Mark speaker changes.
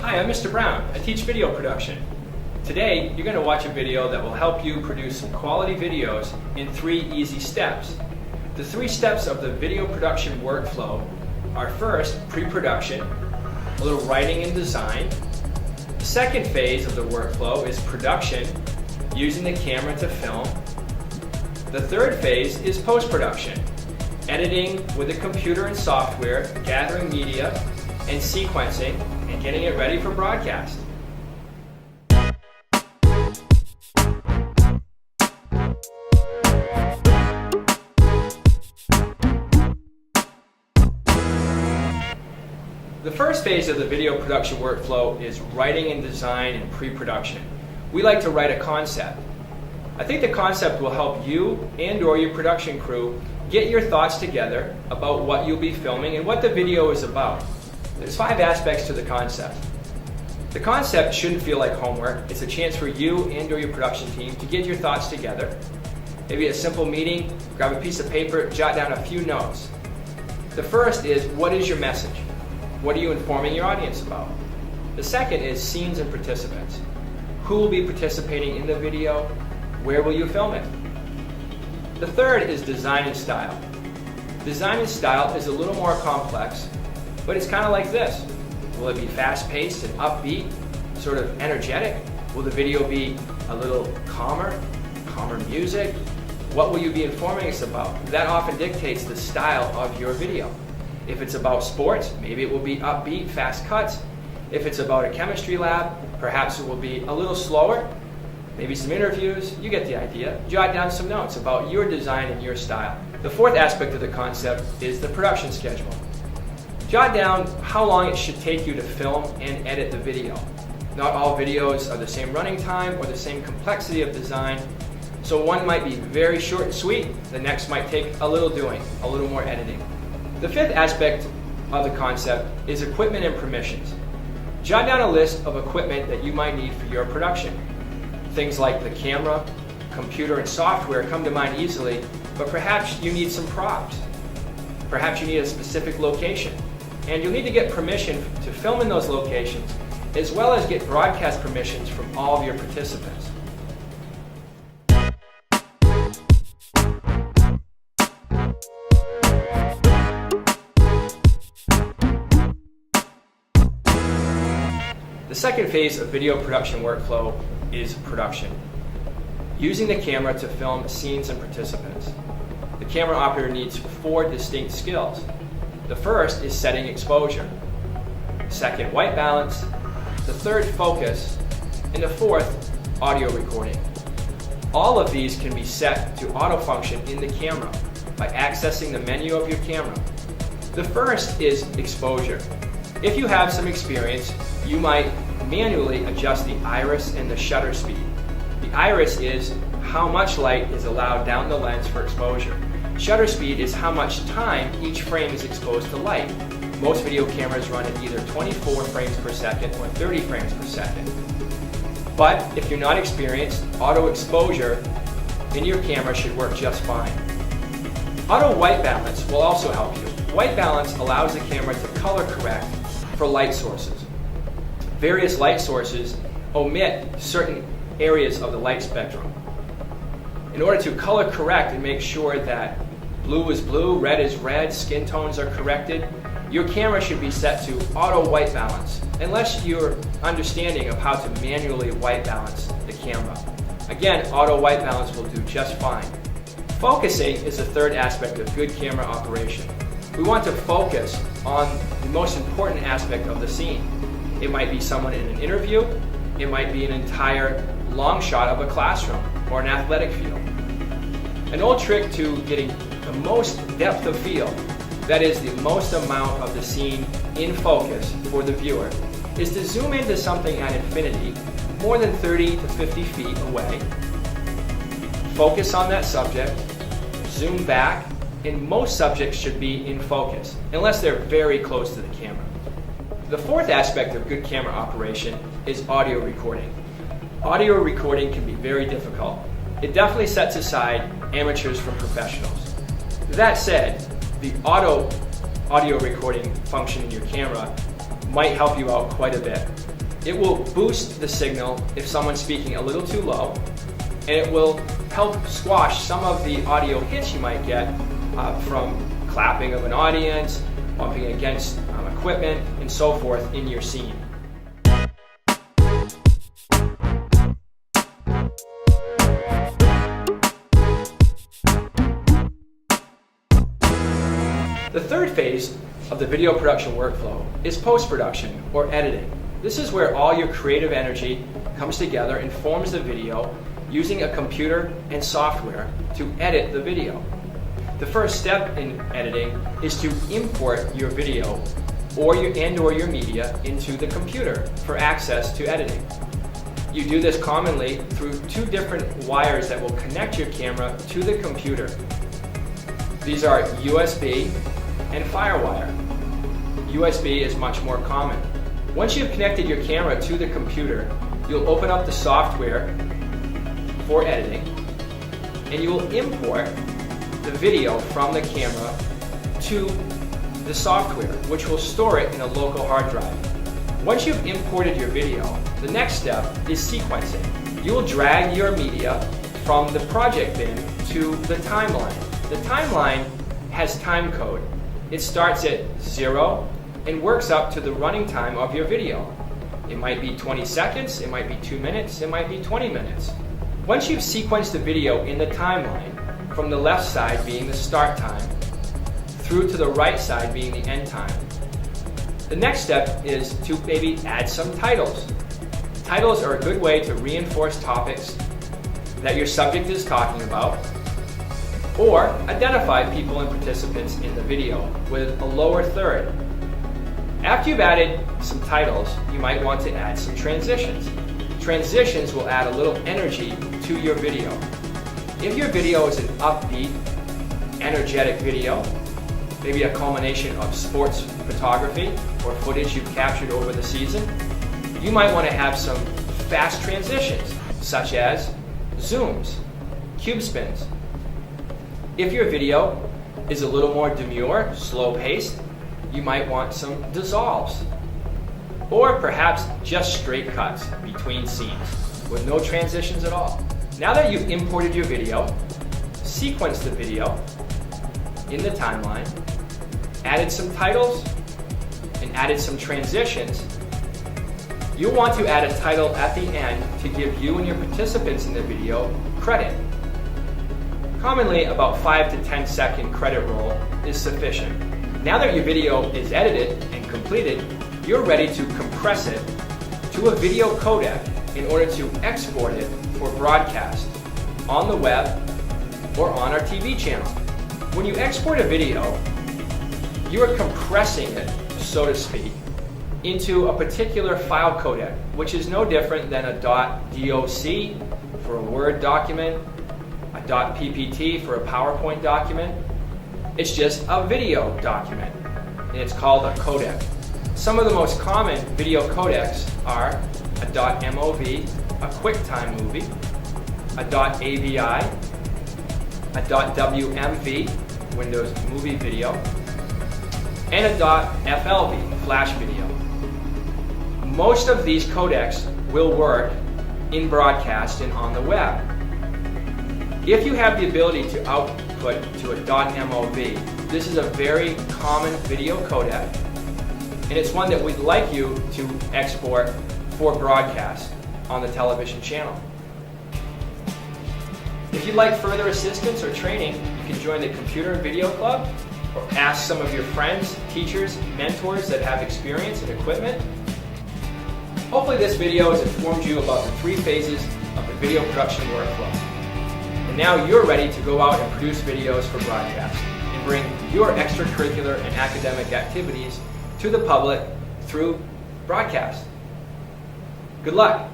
Speaker 1: Hi, I'm Mr. Brown. I teach video production. Today, you're going to watch a video that will help you produce some quality videos in 3 easy steps. The 3 steps of the video production workflow are first, pre-production, a little writing and design. The second phase of the workflow is production, using the camera to film. The third phase is post-production, editing with a computer and software, gathering media, and sequencing, and getting it ready for broadcast. The first phase of the video production workflow is writing and design and pre-production. We like to write a concept. I think the concept will help you and/or your production crew get your thoughts together about what you'll be filming and what the video is about. There's 5 aspects to the concept. The concept shouldn't feel like homework. It's a chance for you and/or your production team to get your thoughts together. Maybe a simple meeting, grab a piece of paper, jot down a few notes. The first is, what is your message? What are you informing your audience about? The second is scenes and participants. Who will be participating in the video? Where will you film it? The third is design and style. Design and style is a little more complex, but it's kind of like this. Will it be fast-paced and upbeat, sort of energetic? Will the video be a little calmer music? What will you be informing us about? That often dictates the style of your video. If it's about sports, maybe it will be upbeat, fast cuts. If it's about a chemistry lab, perhaps it will be a little slower. Maybe some interviews, you get the idea. Jot down some notes about your design and your style. The fourth aspect of the concept is the production schedule. Jot down how long it should take you to film and edit the video. Not all videos are the same running time or the same complexity of design, so one might be very short and sweet, the next might take a little doing, a little more editing. The fifth aspect of the concept is equipment and permissions. Jot down a list of equipment that you might need for your production. Things like the camera, computer, and software come to mind easily, but perhaps you need some props. Perhaps you need a specific location. And you'll need to get permission to film in those locations, as well as get broadcast permissions from all of your participants. The second phase of video production workflow is production. Using the camera to film scenes and participants. The camera operator needs 4 distinct skills. The first is setting exposure. Second, white balance. The third, focus. And the fourth, audio recording. All of these can be set to auto function in the camera by accessing the menu of your camera. The first is exposure. If you have some experience, you might manually adjust the iris and the shutter speed. The iris is how much light is allowed down the lens for exposure. Shutter speed is how much time each frame is exposed to light. Most video cameras run at either 24 frames per second or 30 frames per second. But if you're not experienced, auto exposure in your camera should work just fine. Auto white balance will also help you. White balance allows the camera to color correct for light sources. Various light sources omit certain areas of the light spectrum. In order to color correct and make sure that blue is blue, red is red, skin tones are corrected, your camera should be set to auto white balance, unless you're understanding of how to manually white balance the camera. Again, auto white balance will do just fine. Focusing is the third aspect of good camera operation. We want to focus on the most important aspect of the scene. It might be someone in an interview, it might be an entire long shot of a classroom or an athletic field. An old trick to getting the most depth of field, that is the most amount of the scene in focus for the viewer, is to zoom into something at infinity, more than 30 to 50 feet away. Focus on that subject, zoom back, and most subjects should be in focus, unless they're very close to the camera. The fourth aspect of good camera operation is audio recording. Audio recording can be very difficult. It definitely sets aside amateurs from professionals. That said, the audio recording function in your camera might help you out quite a bit. It will boost the signal if someone's speaking a little too low, and it will help squash some of the audio hits you might get from clapping of an audience, bumping against equipment, and so forth in your scene. The third phase of the video production workflow is post-production, or editing. This is where all your creative energy comes together and forms the video using a computer and software to edit the video. The first step in editing is to import your video or your media into the computer for access to editing. You do this commonly through two different wires that will connect your camera to the computer. These are USB and FireWire. USB is much more common. Once you've connected your camera to the computer, you'll open up the software for editing, and you will import the video from the camera to the software, which will store it in a local hard drive. Once you've imported your video, the next step is sequencing. You will drag your media from the project bin to the timeline. The timeline has time code. It starts at 0 and works up to the running time of your video. It might be 20 seconds, it might be 2 minutes, it might be 20 minutes. Once you've sequenced the video in the timeline, from the left side being the start time, through to the right side being the end time, the next step is to maybe add some titles. Titles are a good way to reinforce topics that your subject is talking about, or identify people and participants in the video with a lower third. After you've added some titles, you might want to add some transitions. Transitions will add a little energy to your video. If your video is an upbeat, energetic video, maybe a culmination of sports photography or footage you've captured over the season, you might want to have some fast transitions, such as zooms, cube spins. If your video is a little more demure, slow-paced, you might want some dissolves. Or perhaps just straight cuts between scenes with no transitions at all. Now that you've imported your video, sequenced the video in the timeline, added some titles, and added some transitions, you'll want to add a title at the end to give you and your participants in the video credit. Commonly, about 5 to 10 second credit roll is sufficient. Now that your video is edited and completed, you're ready to compress it to a video codec in order to export it for broadcast on the web or on our TV channel. When you export a video, you are compressing it, so to speak, into a particular file codec, which is no different than a .doc for a Word document, a .ppt for a PowerPoint document. It's just a video document, and it's called a codec. Some of the most common video codecs are a .mov, a QuickTime movie, a .avi, a .wmv, Windows Movie Video, and a .flv, Flash Video. Most of these codecs will work in broadcast and on the web. If you have the ability to output to a .mov, this is a very common video codec, and it's one that we'd like you to export for broadcast on the television channel. If you'd like further assistance or training, you can join the Computer and Video Club or ask some of your friends, teachers, mentors that have experience and equipment. Hopefully this video has informed you about the 3 phases of the video production workflow. And now you're ready to go out and produce videos for broadcast and bring your extracurricular and academic activities to the public through broadcast. Good luck.